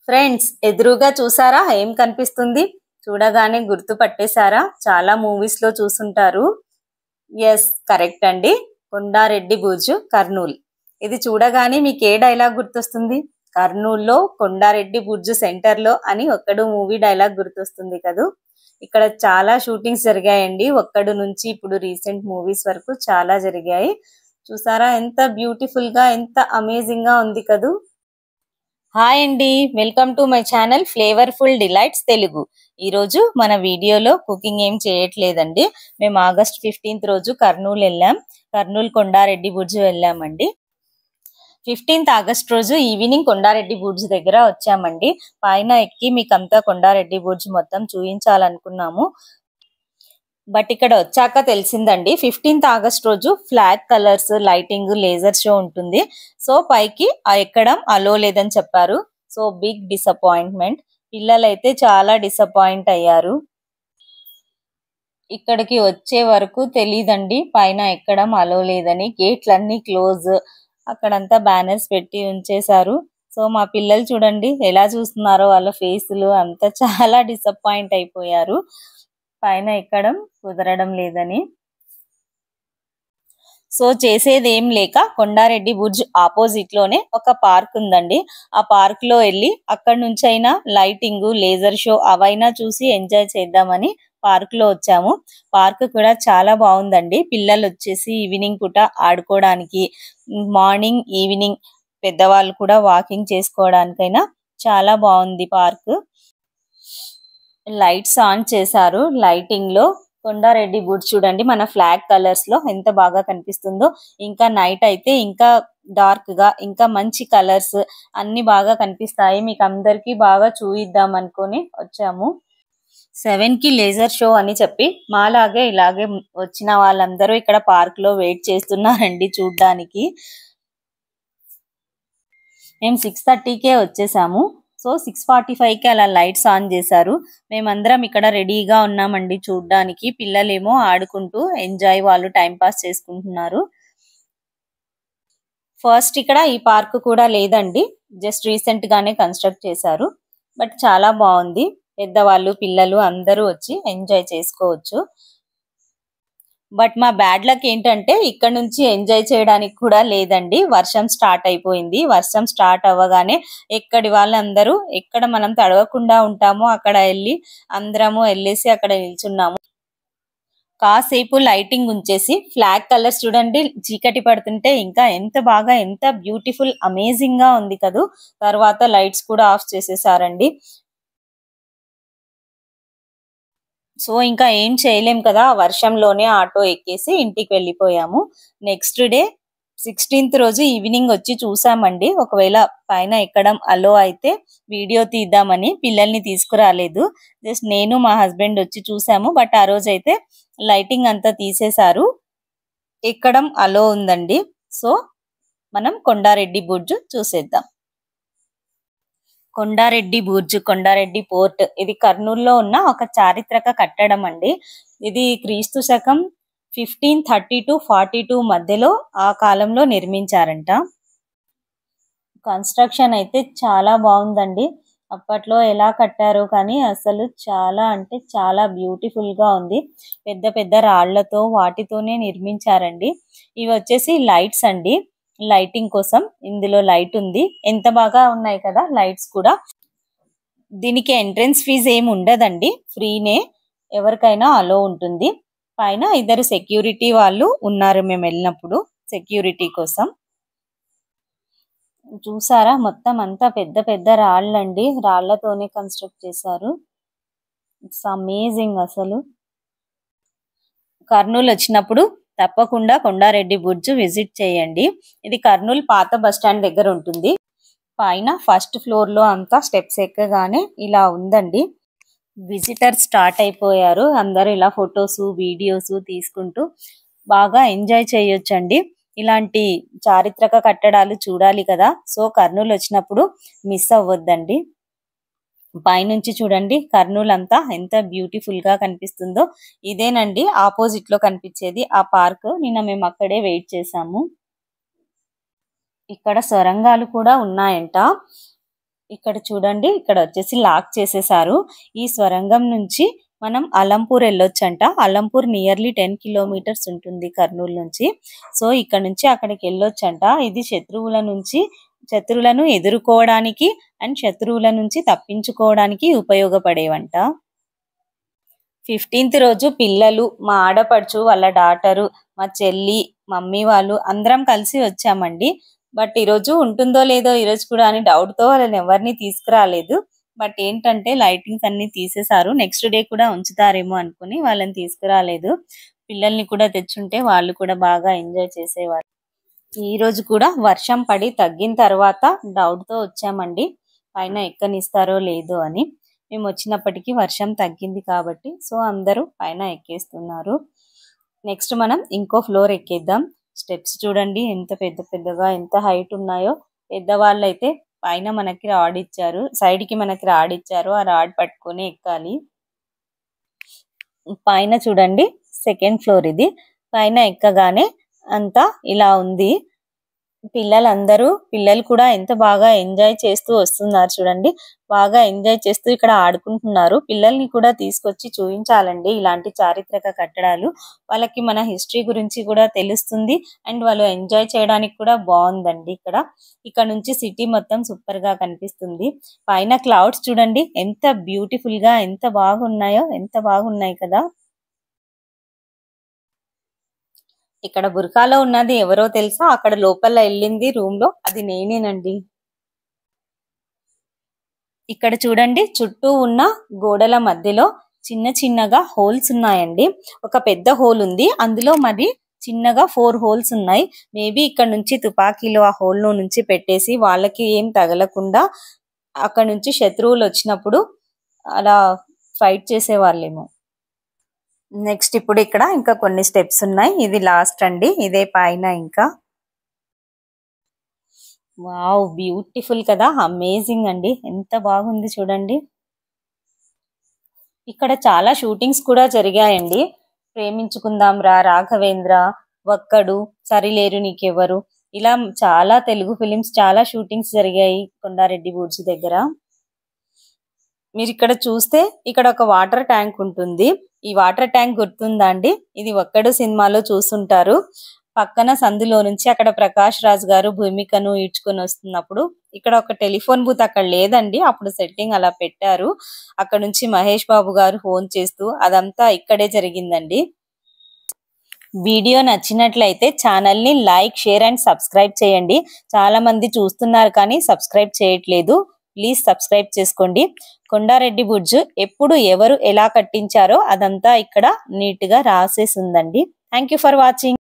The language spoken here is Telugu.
ఫ్రెండ్స్ ఎదురుగా చూసారా ఏం కనిపిస్తుంది? చూడగానే గుర్తు పట్టేశారా? చాలా మూవీస్ లో చూసుంటారు. ఎస్, కరెక్ట్ అండి. కొండారెడ్డి బుర్జు, కర్నూల్. ఇది చూడగానే మీకు ఏ డైలాగ్ గుర్తొస్తుంది? కర్నూల్లో కొండారెడ్డి బుర్జు సెంటర్ లో అని ఒక్కడు మూవీ డైలాగ్ గుర్తొస్తుంది కదూ. ఇక్కడ చాలా షూటింగ్స్ జరిగాయండి. ఒక్కడు నుంచి ఇప్పుడు రీసెంట్ మూవీస్ వరకు చాలా జరిగాయి. చూసారా ఎంత బ్యూటిఫుల్ గా, ఎంత అమేజింగ్ గా ఉంది కదూ. హాయ్ అండి, welcome to my channel flavourful delights Telugu. ఈరోజు మన వీడియోలో కుకింగ్ ఏం చేయట్లేదండి. మేము ఆగస్ట్ 15th రోజు కర్నూలు వెళ్ళాం. కర్నూలు కొండారెడ్డి బుర్జు వెళ్ళామండి. 15th ఆగస్ట్ రోజు ఈవినింగ్ కొండారెడ్డి బుర్జు దగ్గర వచ్చామండి. పైన ఎక్కి మీకంతా కొండారెడ్డి బుర్జు మొత్తం చూపించాలనుకున్నాము. బట్ ఇక్కడ వచ్చాక తెలిసిందండి 15th ఆగస్ట్ రోజు flag colours, lighting, laser show ఉంటుంది. సో పైకి ఎక్కడం అలో లేదని చెప్పారు. So big disappointment. పిల్లలైతే చాలా డిసప్పాయింట్ అయ్యారు. ఇక్కడికి వచ్చే వరకు తెలీదండి పైన ఎక్కడం అలో లేదని. గేట్లన్నీ క్లోజ్. అక్కడంతా బ్యానర్స్ పెట్టి ఉంచేశారు. సో మా పిల్లలు చూడండి ఎలా చూస్తున్నారో, వాళ్ళ ఫేసులు అంతా చాలా డిసప్పాయింట్ అయిపోయారు పైన ఎక్కడం కుదరడం లేదని. సో చేసేది ఏం లేక కొండారెడ్డి బుర్జ్ ఆపోజిట్ లోనే ఒక పార్క్ ఉందండి. ఆ పార్క్ లో వెళ్ళి అక్కడ నుంచి అయినా లైటింగ్, లేజర్ షో అవైనా చూసి ఎంజాయ్ చేద్దామని పార్క్ లో వచ్చాము. పార్క్ కూడా చాలా బాగుందండి. పిల్లలు వచ్చేసి ఈవినింగ్ పూట ఆడుకోవడానికి, మార్నింగ్ ఈవినింగ్ పెద్దవాళ్ళు కూడా వాకింగ్ చేసుకోవడానికైనా చాలా బాగుంది పార్క్. లైట్స్ ఆన్ చేశారు. లైటింగ్ లో కొండారెడ్డి బుర్జ్ చూడండి మన ఫ్లాగ్ కలర్స్ లో ఎంత బాగా కనిపిస్తుందో. ఇంకా నైట్ అయితే ఇంకా డార్క్ గా, ఇంకా మంచి కలర్స్ అన్ని బాగా కనిపిస్తాయి. మీకు అందరికి బాగా చూయిద్దాం అనుకొని వచ్చాము. 7 కి లేజర్ షో అని చెప్పి మాలాగే ఇలాగే వచ్చిన వాళ్ళందరూ ఇక్కడ పార్క్ లో వెయిట్ చేస్తున్నారండి చూడ్డానికి. మేము 6:30కే వచ్చేసాము. సో 6:45కి అలా లైట్స్ ఆన్ చేశారు. మేమందరం ఇక్కడ రెడీగా ఉన్నామండి చూడ్డానికి. పిల్లలేమో ఆడుకుంటూ ఎంజాయ్, వాళ్ళు టైం పాస్ చేసుకుంటున్నారు. ఫస్ట్ ఇక్కడ ఈ పార్క్ కూడా లేదండి, జస్ట్ రీసెంట్ గానే కన్స్ట్రక్ట్ చేశారు. బట్ చాలా బాగుంది. పెద్దవాళ్ళు, పిల్లలు అందరూ వచ్చి ఎంజాయ్ చేసుకోవచ్చు. బట్ మా బ్యాడ్ లక్ ఏంటంటే ఇక్కడ నుంచి ఎంజాయ్ చేయడానికి కూడా లేదండి. వర్షం స్టార్ట్ అయిపోయింది. వర్షం స్టార్ట్ అవ్వగానే ఎక్కడి వాళ్ళందరూ ఎక్కడ మనం తడవకుండా ఉంటామో అక్కడ వెళ్ళి అందరము వెళ్ళేసి అక్కడ నిల్చున్నాము. కాసేపు లైటింగ్ ఉంచేసి ఫ్లాగ్ కలర్స్ చూడండి చీకటి పడుతుంటే ఇంకా ఎంత బాగా, ఎంత బ్యూటిఫుల్, అమేజింగ్ గా ఉంది కదూ. తర్వాత లైట్స్ కూడా ఆఫ్ చేసేసారండి. సో ఇంకా ఏం చేయలేం కదా, వర్షంలోనే ఆటో ఎక్కేసి ఇంటికి వెళ్ళిపోయాము. నెక్స్ట్ డే 16th రోజు ఈవినింగ్ వచ్చి చూసామండి. ఒకవేళ పైన ఎక్కడం అలో అయితే వీడియో తీద్దామని పిల్లల్ని తీసుకురాలేదు. జస్ట్ నేను మా హస్బెండ్ వచ్చి చూసాము. బట్ ఆ రోజు అయితే లైటింగ్ అంతా తీసేశారు. ఎక్కడం అలో ఉందండి. సో మనం కొండారెడ్డి బుర్జ్ చూసేద్దాం. కొండారెడ్డి బుర్జ్, కొండారెడ్డి పోర్ట్, ఇది కర్నూలులో ఉన్న ఒక చారిత్రక కట్టడం అండి. ఇది క్రీస్తు శకం 1530-42 మధ్యలో ఆ కాలంలో నిర్మించారంట. కన్స్ట్రక్షన్ అయితే చాలా బాగుందండి. అప్పట్లో ఎలా కట్టారో కానీ అసలు చాలా అంటే చాలా బ్యూటిఫుల్ గా ఉంది. పెద్ద పెద్ద రాళ్లతో వాటితోనే నిర్మించారండి. ఇవి వచ్చేసి లైట్స్ అండి, లైటింగ్ కోసం ఇందులో లైట్ ఉంది. ఎంత బాగా ఉన్నాయి కదా లైట్స్ కూడా. దీనికి ఎంట్రన్స్ ఫీజు ఏమి ఉండదండి, ఫ్రీనే, ఎవరికైనా అలో ఉంటుంది. పైన 2 సెక్యూరిటీ వాళ్ళు ఉన్నారు మేము వెళ్ళినప్పుడు సెక్యూరిటీ కోసం. చూసారా మొత్తం అంతా పెద్ద పెద్ద రాళ్ళండి, రాళ్లతోనే కన్స్ట్రక్ట్ చేశారు. ఇట్స్ అమేజింగ్ అసలు. కర్నూలు వచ్చినప్పుడు తప్పకుండా కొండారెడ్డి బుర్జ్ విజిట్ చేయండి. ఇది కర్నూలు పాత బస్టాండ్ దగ్గర ఉంటుంది. పైన ఫస్ట్ ఫ్లోర్ లో అంతా స్టెప్స్ ఎక్కగానే ఇలా ఉందండి. విజిటర్ స్టార్ట్ అయిపోయారు. అందరూ ఇలా ఫొటోస్, వీడియోస్ తీసుకుంటూ బాగా ఎంజాయ్ చేయొచ్చండి. ఇలాంటి చారిత్రక కట్టడాలు చూడాలి కదా. సో కర్నూలు వచ్చినప్పుడు మిస్ అవ్వద్దండి. పైనుంచి చూడండి కర్నూలు అంతా ఎంత బ్యూటిఫుల్ గా కనిపిస్తుందో. ఇదేనండి ఆపోజిట్ లో కనిపించేది ఆ పార్క్. నిన్న మేము అక్కడే వెయిట్ చేసాము. ఇక్కడ సొరంగాలు కూడా ఉన్నాయంట. ఇక్కడ చూడండి, ఇక్కడ వచ్చేసి లాక్ చేసేసారు. ఈ స్వరంగం నుంచి మనం అలంపూర్ వెళ్ళొచ్చంట. అలంపూర్ నియర్లీ 10 కిలోమీటర్స్ ఉంటుంది కర్నూలు నుంచి. సో ఇక్కడ నుంచి అక్కడికి వెళ్ళొచ్చంట. ఇది శత్రువులను ఎదుర్కోవడానికి అండ్ శత్రువుల నుంచి తప్పించుకోవడానికి ఉపయోగపడేవంట. 15th రోజు పిల్లలు, మా ఆడపడుచు వాళ్ళ డాటరు, మా చెల్లి, మమ్మీ వాళ్ళు అందరం కలిసి వచ్చామండి. బట్ ఈరోజు ఉంటుందో లేదో ఈరోజు కూడా అని డౌట్తో వాళ్ళని ఎవరిని తీసుకురాలేదు. బట్ ఏంటంటే లైటింగ్స్ అన్ని తీసేశారు. నెక్స్ట్ డే కూడా ఉంచుతారేమో అనుకుని వాళ్ళని తీసుకురాలేదు. పిల్లల్ని కూడా తెచ్చుంటే వాళ్ళు కూడా బాగా ఎంజాయ్ చేసేవారు. ఈ రోజు కూడా వర్షం పడి తగ్గిన తర్వాత డౌట్తో వచ్చామండి, పైన ఎక్కనిస్తారో లేదో అని. మేము వచ్చినప్పటికీ వర్షం తగ్గింది కాబట్టి సో అందరూ పైన ఎక్కేస్తున్నారు. నెక్స్ట్ మనం ఇంకో ఫ్లోర్ ఎక్కేద్దాం. స్టెప్స్ చూడండి ఎంత పెద్దగా ఎంత హైట్ ఉన్నాయో. పెద్దవాళ్ళు అయితే పైన మనకి రాడ్ ఇచ్చారు, సైడ్కి మనకి రాడ్ ఇచ్చారు. ఆ రాడ్ పట్టుకొని ఎక్కాలి. పైన చూడండి, 2nd ఫ్లోర్ ఇది. పైన ఎక్కగానే అంతా ఇలా ఉంది. పిల్లలు కూడా ఎంత బాగా ఎంజాయ్ చేస్తూ వస్తున్నారు చూడండి. బాగా ఎంజాయ్ చేస్తూ ఇక్కడ ఆడుకుంటున్నారు. పిల్లల్ని కూడా తీసుకొచ్చి చూపించాలండి ఇలాంటి చారిత్రక కట్టడాలు. వాళ్ళకి మన హిస్టరీ గురించి కూడా తెలుస్తుంది అండ్ వాళ్ళు ఎంజాయ్ చేయడానికి కూడా బాగుందండి. ఇక్కడ నుంచి సిటీ మొత్తం సూపర్ గా కనిపిస్తుంది. పైన క్లౌడ్స్ చూడండి ఎంత బ్యూటిఫుల్ గా ఎంత బాగున్నాయి కదా. ఇక్కడ బుర్కాలో ఉన్నది ఎవరో తెలుసా? అక్కడ లోపల వెళ్ళింది రూమ్ లో, అది నేనేనండి. ఇక్కడ చూడండి, చుట్టూ ఉన్న గోడల మధ్యలో చిన్నగా హోల్స్ ఉన్నాయండి. ఒక పెద్ద హోల్ ఉంది, అందులో మరి చిన్నగా 4 హోల్స్ ఉన్నాయి. మేబీ ఇక్కడ నుంచి తుపాకీలు ఆ హోల్ లో నుంచి పెట్టేసి వాళ్ళకి ఏం తగలకుండా అక్కడ నుంచి శత్రువులు వచ్చినప్పుడు అలా ఫైట్ చేసేవాళ్ళేమో. నెక్స్ట్ ఇప్పుడు ఇక్కడ ఇంకా కొన్ని స్టెప్స్ ఉన్నాయి. ఇది లాస్ట్ అండి, ఇదే పైన. ఇంకా వావ్, బ్యూటిఫుల్ కదా, అమేజింగ్ అండి, ఎంత బాగుంది చూడండి. ఇక్కడ చాలా షూటింగ్స్ కూడా జరిగాయండి. ప్రేమించుకుందాం రా, రాఘవేంద్ర, ఒక్కడు, సరిలేరు నీకెవరు, ఇలా చాలా తెలుగు ఫిలిమ్స్ చాలా షూటింగ్స్ జరిగాయి కొండారెడ్డి బుర్జ్ దగ్గర. మీరు ఇక్కడ చూస్తే ఇక్కడ ఒక వాటర్ ట్యాంక్ ఉంటుంది. ఈ వాటర్ ట్యాంక్ గుర్తుందా అండి? ఇది ఒక్కడు సినిమాలో చూసుంటారు. పక్కన సందులో నుంచి అక్కడ ప్రకాష్ రాజ్ గారు భూమికను ఈడ్చుకొని వస్తున్నప్పుడు ఇక్కడ ఒక టెలిఫోన్ బూత్ అక్కడ లేదండి, అప్పుడు సెట్టింగ్ అలా పెట్టారు. అక్కడ నుంచి మహేష్ బాబు గారు ఫోన్ చేస్తూ అదంతా ఇక్కడే జరిగిందండి. వీడియో నచ్చినట్లయితే ఛానల్ ని లైక్, షేర్ అండ్ సబ్స్క్రైబ్ చేయండి. చాలా మంది చూస్తున్నారు కానీ సబ్స్క్రైబ్ చేయట్లేదు. ప్లీజ్ సబ్స్క్రైబ్ చేసుకోండి. కొండారెడ్డి బుర్జ్ ఎప్పుడు ఎవరు ఎలా కట్టించారో అదంతా ఇక్కడ నీట్ గా రాసేసి ఉందండి. Thank you for watching.